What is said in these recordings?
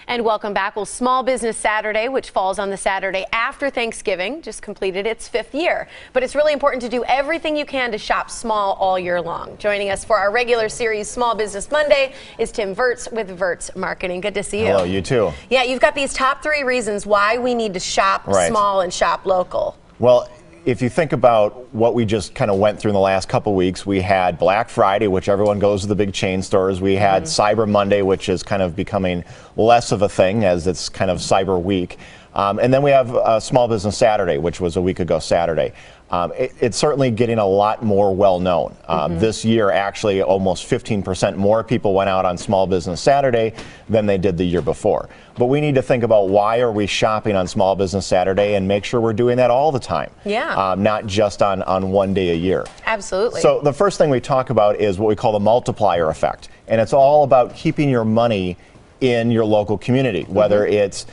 And welcome back. Well, Small Business Saturday, which falls on the Saturday after Thanksgiving, just completed its 5th year. But it's really important to do everything you can to shop small all year long. Joining us for our regular series, Small Business Monday, is Tim Vertz with Vertz Marketing. Good to see you. Hello, you too. Yeah, you've got these top 3 reasons why we need to shop small and shop local. Well, if you think about what we just kind of went through in the last couple weeks, we had Black Friday, which everyone goes to the big chain stores. We had Cyber Monday, which is kind of becoming less of a thing as it's kind of Cyber Week. And then we have Small Business Saturday, which was a week ago Saturday. It's certainly getting a lot more well known. This year, actually, almost 15% more people went out on Small Business Saturday than they did the year before. But we need to think about why are we shopping on Small Business Saturday and make sure we're doing that all the time. Yeah. Not just on one day a year. Absolutely. So the first thing we talk about is what we call the multiplier effect. And it's all about keeping your money in your local community, whether it's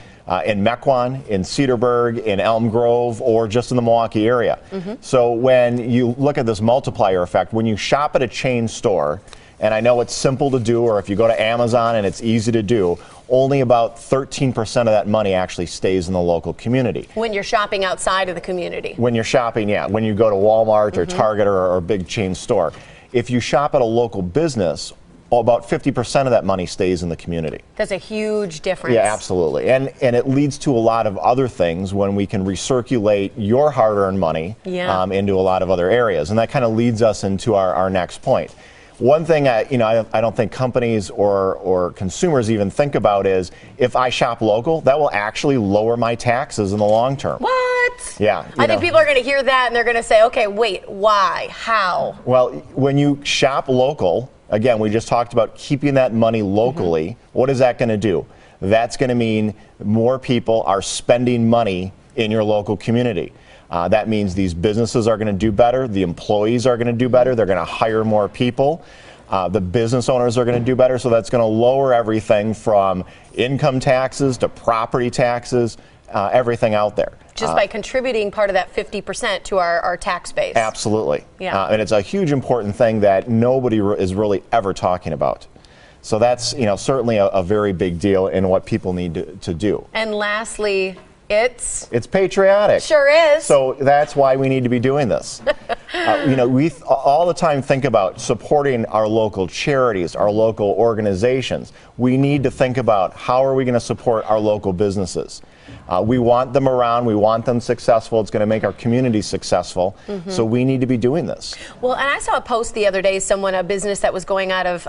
in Mequon, in Cedarburg, in Elm Grove, or just in the Milwaukee area. So when you look at this multiplier effect, when you shop at a chain store, and I know it's simple to do, or if you go to Amazon and it's easy to do, only about 13% of that money actually stays in the local community. When you're shopping outside of the community. When you're shopping, yeah. When you go to Walmart or Target or a big chain store. If you shop at a local business, about 50% of that money stays in the community. That's a huge difference. Yeah, absolutely. And it leads to a lot of other things when we can recirculate your hard-earned money into a lot of other areas. And that kind of leads us into our next point. One thing I don't think companies or consumers even think about is if I shop local, that will actually lower my taxes in the long term. What? Yeah. I think people are going to hear that and they're going to say, okay, wait, why? How? Well, when you shop local, again, we just talked about keeping that money locally. What is that going to do? That's going to mean more people are spending money in your local community. That means these businesses are going to do better. The employees are going to do better. They're going to hire more people. The business owners are going to do better. So that's going to lower everything from income taxes to property taxes, everything out there. Just by contributing part of that 50% to our tax base. Absolutely. Yeah. And it's a huge important thing that nobody is really ever talking about. So that's certainly a very big deal in what people need to do. And lastly, it's patriotic. Sure is. So that's why we need to be doing this. We all the time think about supporting our local charities, our local organizations. We need to think about how are we going to support our local businesses. We want them around. We want them successful. It's going to make our community successful. So we need to be doing this. Well, and I saw a post the other day, a business that was going out of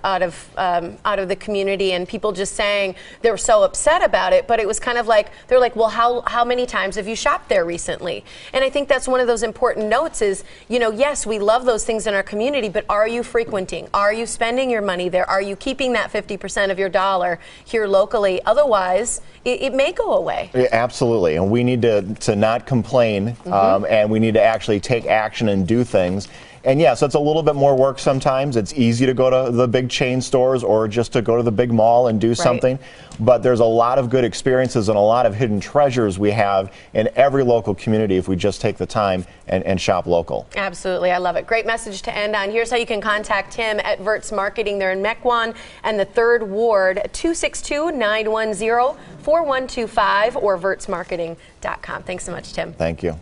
the community, and people just saying they were so upset about it. But it was kind of like they're like, well, how many times have you shopped there recently? And I think that's one of those important notes is, yes, we love those things in our community, but are you frequenting? Are you spending your money there? Are you keeping that 50% of your dollar here locally? Otherwise, it may go away. Yeah, absolutely, and we need to not complain, and we need to actually take action and do things. And yes, it's a little bit more work sometimes. It's easy to go to the big chain stores or just to go to the big mall and do something. But there's a lot of good experiences and a lot of hidden treasures we have in every local community if we just take the time and shop local. Absolutely, I love it. Great message to end on. Here's how you can contact him at Vertz Marketing. They're in Mequon and the 3rd Ward, 262-910-4125 or vertzmarketing.com. Thanks so much, Tim. Thank you.